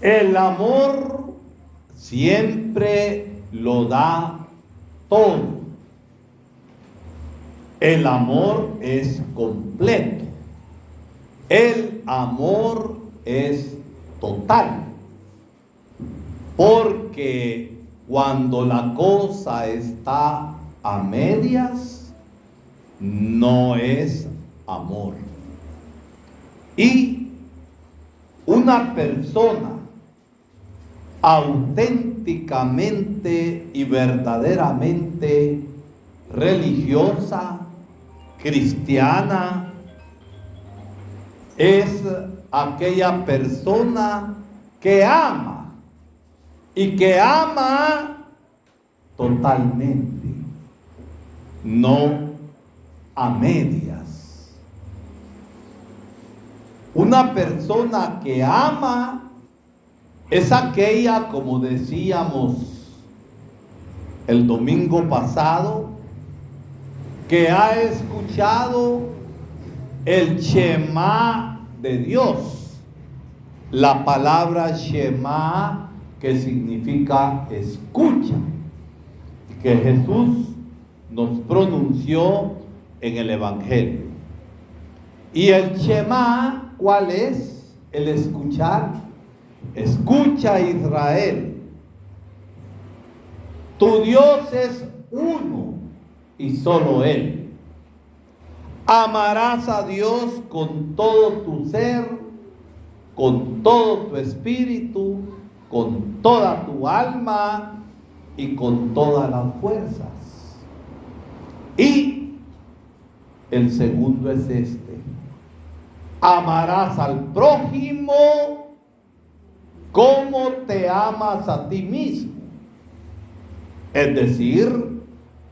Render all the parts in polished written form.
El amor siempre lo da todo. El amor es completo. El amor es total. Porque cuando la cosa está a medias, no es amor. Y una persona auténticamente y verdaderamente religiosa, cristiana, es aquella persona que ama y que ama totalmente, no a medias. Una persona que ama es aquella, como decíamos el domingo pasado, que ha escuchado el Shema de Dios. La palabra Shema, que significa escucha, que Jesús nos pronunció en el Evangelio. Y el Shema, ¿cuál es? El escuchar. Escucha, Israel, tu Dios es uno y solo Él. Amarás a Dios con todo tu ser, con todo tu espíritu, con toda tu alma y con todas las fuerzas. Y el segundo es este: amarás al prójimo como te amas a ti mismo. Es decir,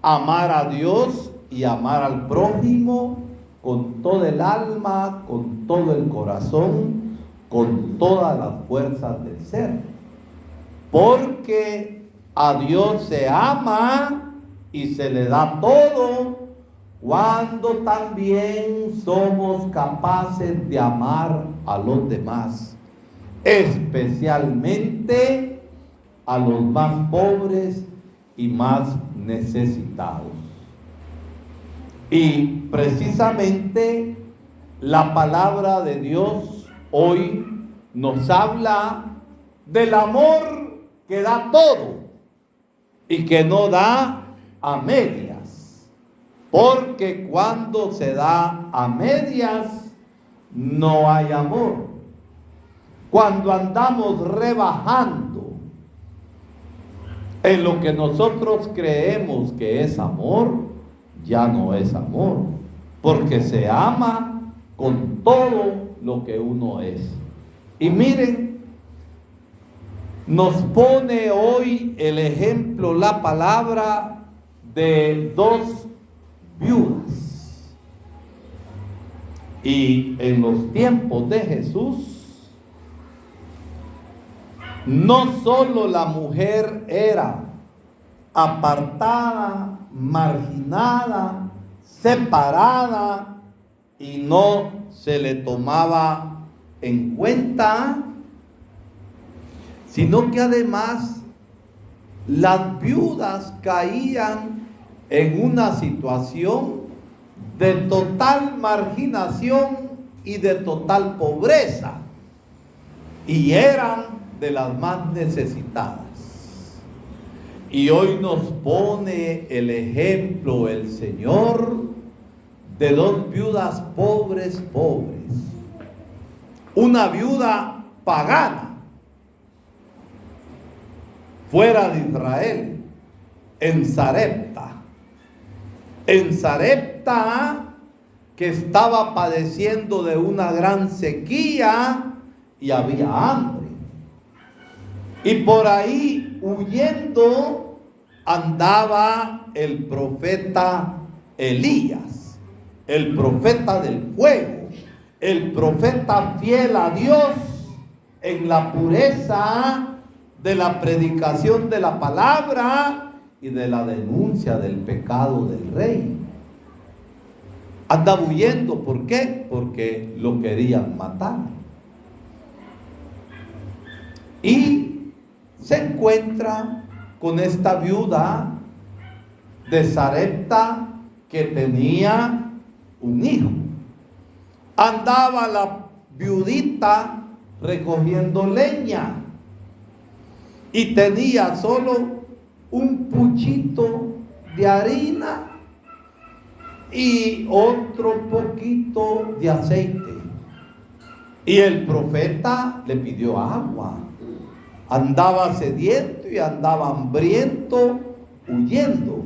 amar a Dios y amar al prójimo con todo el alma, con todo el corazón, con todas las fuerzas del ser. Porque a Dios se ama y se le da todo cuando también somos capaces de amar a los demás, especialmente a los más pobres y más necesitados. Y precisamente la palabra de Dios hoy nos habla del amor que da todo y que no da a medias, porque cuando se da a medias no hay amor. Cuando andamos rebajando en lo que nosotros creemos que es amor, ya no es amor, porque se ama con todo lo que uno es. Y miren, nos pone hoy el ejemplo, la palabra de dos viudas. Y en los tiempos de Jesús, no solo la mujer era apartada, marginada, separada y no se le tomaba en cuenta, sino que además las viudas caían en una situación de total marginación y de total pobreza, y eran de las más necesitadas. Y hoy nos pone el ejemplo el Señor de dos viudas pobres. Una viuda pagana fuera de Israel, en Sarepta, que estaba padeciendo de una gran sequía y había hambre. Y por ahí huyendo andaba el profeta Elías, el profeta del fuego, el profeta fiel a Dios en la pureza de la predicación de la palabra y de la denuncia del pecado del rey. Andaba huyendo, ¿por qué? Porque lo querían matar. Y se encuentra con esta viuda de Sarepta que tenía un hijo. Andaba la viudita recogiendo leña y tenía solo un puchito de harina y otro poquito de aceite. Y el profeta le pidió agua. Andaba sediento y andaba hambriento, huyendo.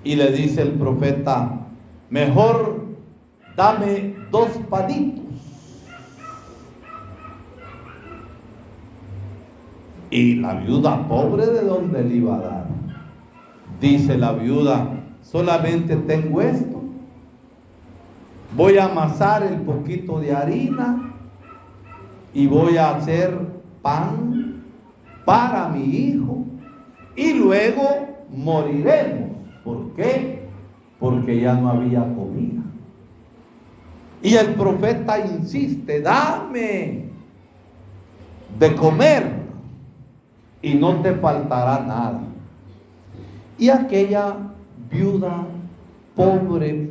Y le dice el profeta: mejor dame 2 panitos. Y la viuda pobre, ¿de dónde le iba a dar? Dice la viuda: solamente tengo esto. Voy a amasar el poquito de harina y voy a hacer pan para mi hijo y luego moriremos. ¿Por qué? Porque ya no había comida. Y el profeta insiste: dame de comer y no te faltará nada. Y aquella viuda pobre,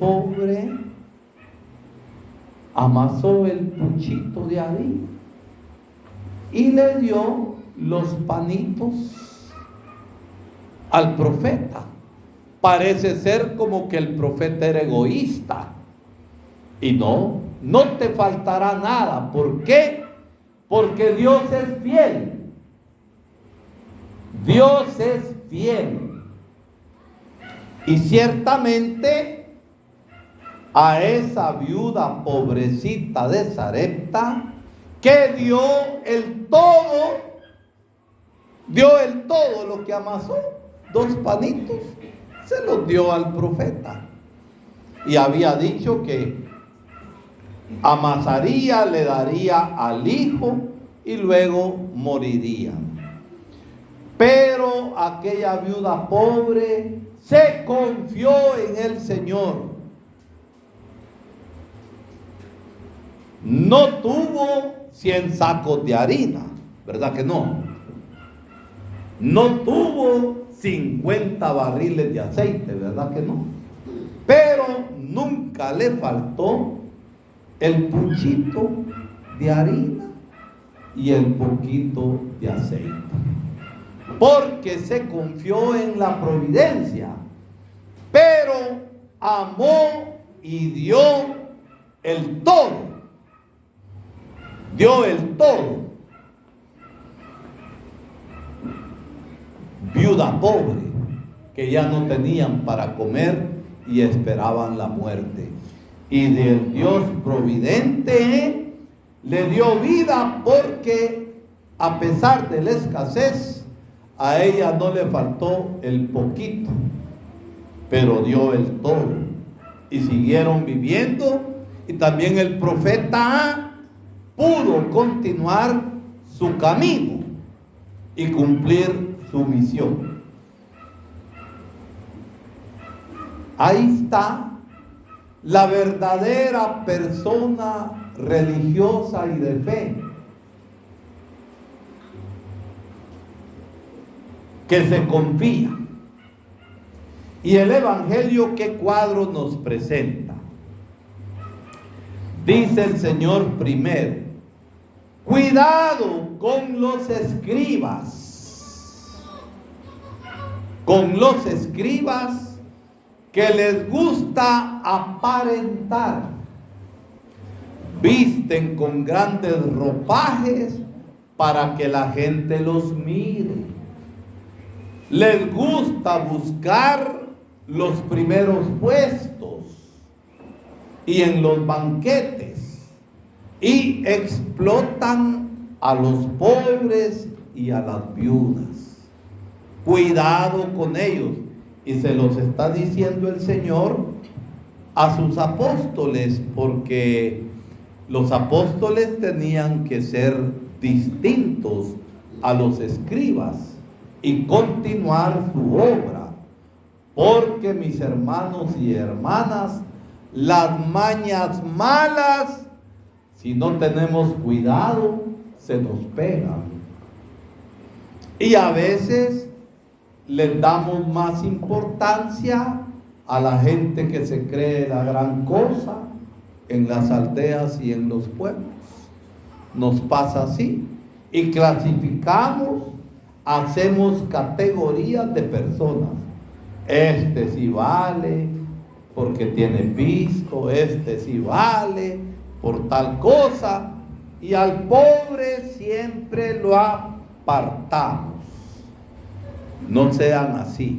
amasó el puchito de harina y le dio los panitos al profeta. Parece ser como que el profeta era egoísta. Y no te faltará nada. ¿Por qué? Porque Dios es fiel. Dios es fiel. Y ciertamente a esa viuda pobrecita de Sarepta, que dio el todo lo que amasó, 2 panitos, se los dio al profeta. Y había dicho que amasaría, le daría al hijo y luego moriría. Pero aquella viuda pobre se confió en el Señor. No tuvo 100 sacos de harina, ¿verdad que no? No tuvo 50 barriles de aceite, ¿verdad que no? Pero nunca le faltó el puchito de harina y el poquito de aceite, porque se confió en la providencia, pero amó y dio el todo. Dio el todo. Viuda pobre, que ya no tenían para comer y esperaban la muerte. Y del Dios providente le dio vida, porque a pesar de la escasez, a ella no le faltó el poquito, pero dio el todo. Y siguieron viviendo, y también el profeta pudo continuar su camino y cumplir su misión. Ahí está la verdadera persona religiosa y de fe, que se confía. Y el Evangelio, ¿qué cuadro nos presenta? Dice el Señor primero: cuidado con los escribas. Con los escribas que les gusta aparentar. Visten con grandes ropajes para que la gente los mire. Les gusta buscar los primeros puestos y en los banquetes, y explotan a los pobres y a las viudas. Cuidado con ellos. Y se los está diciendo el Señor a sus apóstoles, porque los apóstoles tenían que ser distintos a los escribas y continuar su obra. Porque, mis hermanos y hermanas, las mañas malas, si no tenemos cuidado, se nos pegan. Y a veces les damos más importancia a la gente que se cree la gran cosa en las aldeas y en los pueblos. Nos pasa así. Y clasificamos, hacemos categorías de personas. Este sí vale porque tiene pisco, este sí vale por tal cosa, y al pobre siempre lo apartamos. No sean así.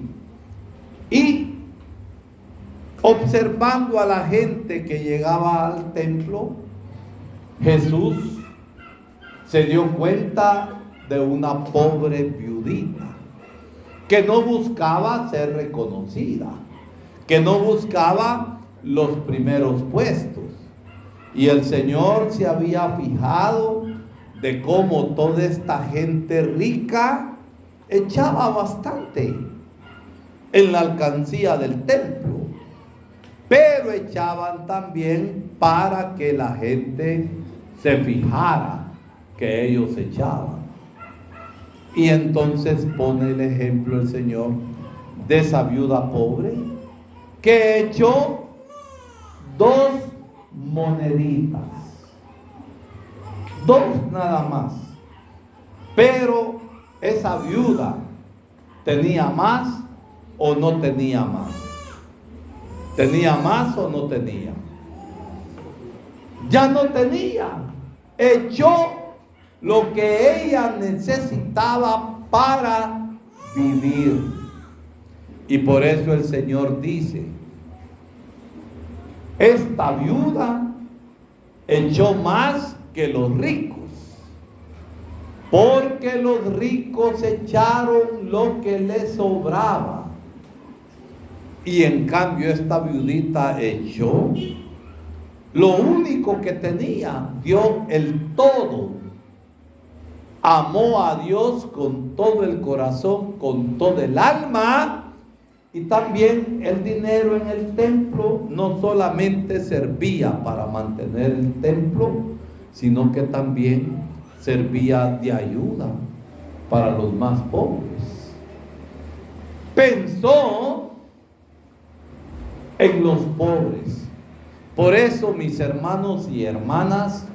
Y observando a la gente que llegaba al templo, Jesús se dio cuenta de una pobre viudita que no buscaba ser reconocida, que no buscaba los primeros puestos. Y el Señor se había fijado de cómo toda esta gente rica echaba bastante en la alcancía del templo, pero echaban también para que la gente se fijara que ellos echaban. Y entonces pone el ejemplo el Señor de esa viuda pobre que echó 2 moneditas, 2 nada más. Pero esa viuda tenía más o no tenía más. ¿Tenía más o no tenía? Ya no tenía. Echó lo que ella necesitaba para vivir. Y por eso el Señor dice: esta viuda echó más que los ricos, porque los ricos echaron lo que les sobraba, y en cambio esta viudita echó lo único que tenía, dio el todo. Amó a Dios con todo el corazón, con todo el alma. Y también el dinero en el templo no solamente servía para mantener el templo, sino que también servía de ayuda para los más pobres. Pensó en los pobres. Por eso, mis hermanos y hermanas,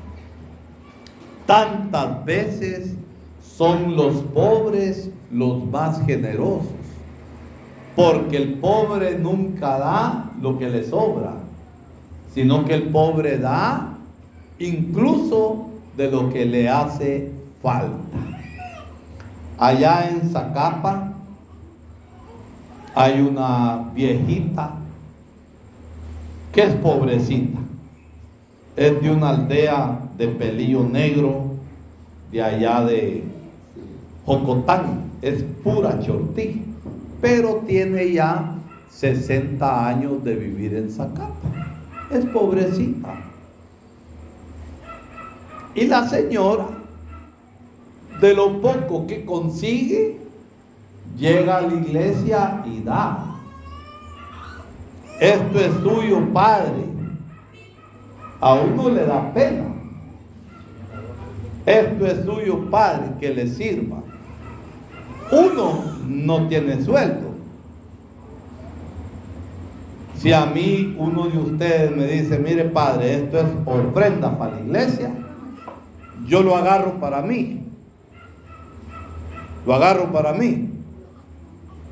tantas veces son los pobres los más generosos, porque el pobre nunca da lo que le sobra, sino que el pobre da incluso de lo que le hace falta. Allá en Zacapa hay una viejita que es pobrecita, es de una aldea de Pelillo Negro, de allá de Jocotán, es pura Chortí, pero tiene ya 60 años de vivir en Zacapa, es pobrecita. Y la señora, de lo poco que consigue, llega a la iglesia y da. Esto es suyo, Padre. A uno le da pena. Esto es suyo, Padre, que le sirva. Uno no tiene sueldo. Si a mí uno de ustedes me dice: mire, Padre, esto es ofrenda para la iglesia, yo lo agarro para mí. Lo agarro para mí.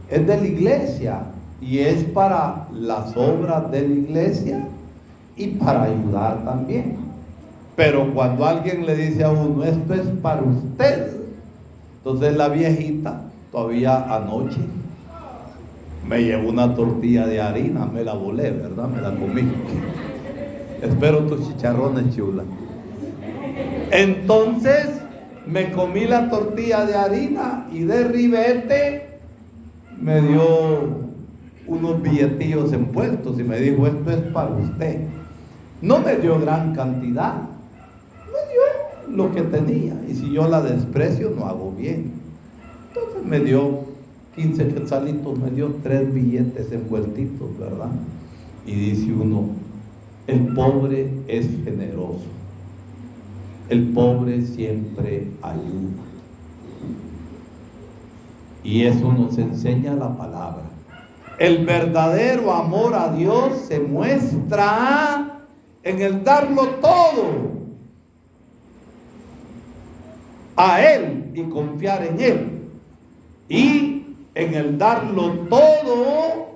Es de la iglesia y es para las obras de la iglesia y para ayudar también. Pero cuando alguien le dice a uno: esto es para usted, entonces la viejita, todavía anoche me llevó una tortilla de harina, me la volé, ¿verdad? Me la comí. Espero tus chicharrones, chula. Entonces me comí la tortilla de harina y de ribete me dio unos billetillos envueltos y me dijo: esto es para usted. No me dio gran cantidad, me dio lo que tenía, y si yo la desprecio no hago bien. Entonces me dio 15 quetzalitos, me dio 3 billetes envueltitos, ¿verdad? Y dice uno: el pobre es generoso, el pobre siempre ayuda. Y eso nos enseña la palabra. El verdadero amor a Dios se muestra en el darlo todo a Él y confiar en Él. Y en el darlo todo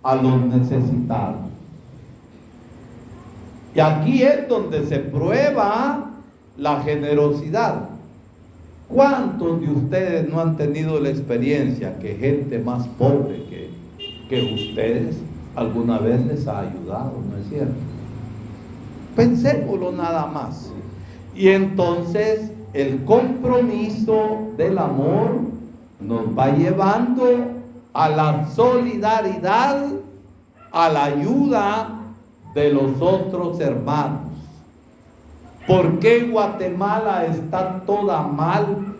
a los necesitados. Y aquí es donde se prueba la generosidad. ¿Cuántos de ustedes no han tenido la experiencia que gente más pobre que ustedes alguna vez les ha ayudado? ¿No es cierto? Pensémoslo nada más. Y entonces el compromiso del amor nos va llevando a la solidaridad, a la ayuda de los otros hermanos. ¿Por qué Guatemala está toda mal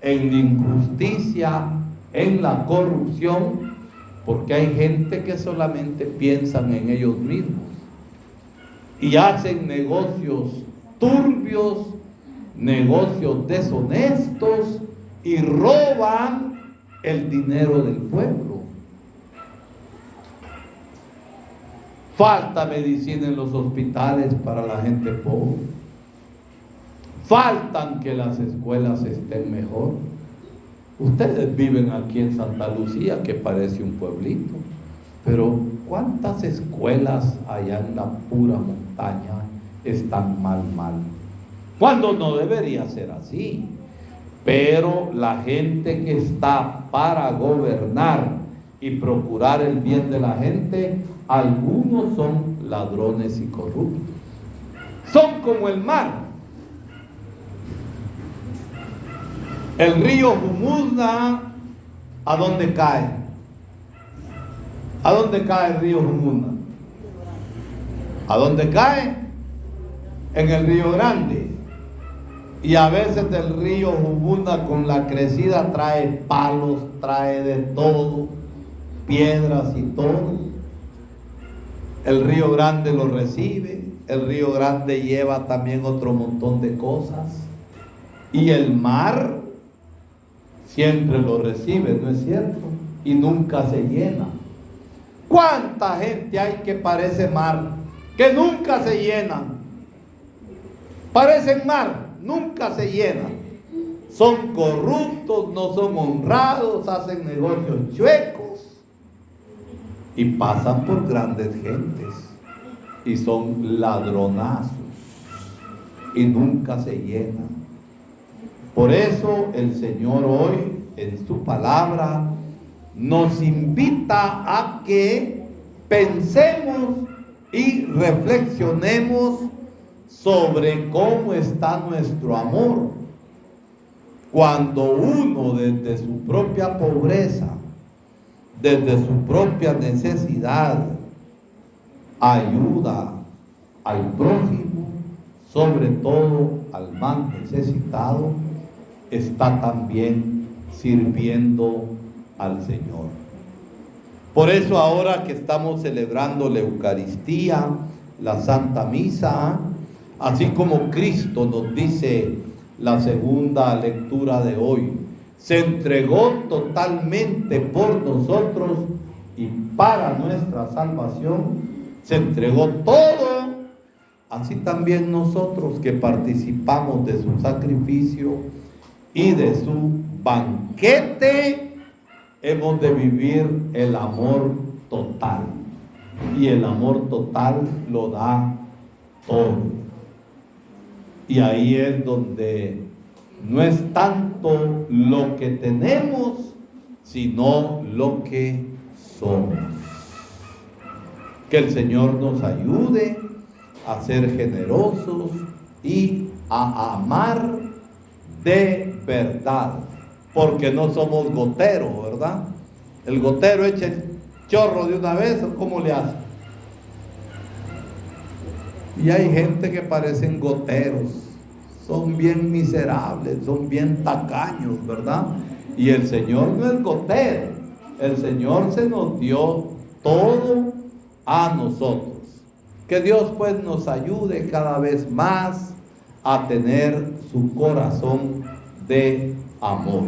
en la injusticia, en la corrupción? Porque hay gente que solamente piensan en ellos mismos y hacen negocios turbios, negocios deshonestos y roban el dinero del pueblo. Falta medicina en los hospitales para la gente pobre. Faltan que las escuelas estén mejor. Ustedes viven aquí en Santa Lucía, que parece un pueblito, pero ¿cuántas escuelas allá en la pura montaña están mal? Cuando no debería ser así. Pero la gente que está para gobernar y procurar el bien de la gente, algunos son ladrones y corruptos. Son como el mar. El río Jumunda, ¿a dónde cae? ¿A dónde cae el río Jumunda? ¿A dónde cae? En el Río Grande. Y a veces el río Jumunda con la crecida trae palos, trae de todo, piedras y todo. El Río Grande lo recibe, el Río Grande lleva también otro montón de cosas. Y el mar siempre lo recibe, ¿no es cierto? Y nunca se llena. ¿Cuánta gente hay que parece mar, que nunca se llenan? Parecen mar, nunca se llenan. Son corruptos, no son honrados, hacen negocios chuecos y pasan por grandes gentes y son ladronazos y nunca se llenan. Por eso el Señor hoy en su palabra nos invita a que pensemos y reflexionemos sobre cómo está nuestro amor. Cuando uno desde su propia pobreza, desde su propia necesidad, ayuda al prójimo, sobre todo al más necesitado, está también sirviendo al Señor. Por eso ahora que estamos celebrando la Eucaristía, la Santa Misa, así como Cristo nos dice la segunda lectura de hoy, se entregó totalmente por nosotros y para nuestra salvación, se entregó todo, así también nosotros que participamos de su sacrificio y de su banquete, hemos de vivir el amor total. Y el amor total lo da todo. Y ahí es donde no es tanto lo que tenemos, sino lo que somos. Que el Señor nos ayude a ser generosos y a amar de verdad, porque no somos goteros, ¿verdad? El gotero echa el chorro de una vez, ¿cómo le hace? Y hay gente que parecen goteros, son bien miserables, son bien tacaños, ¿verdad? Y el Señor no es gotero, el Señor se nos dio todo a nosotros. Que Dios pues nos ayude cada vez más a tener su corazón de amor.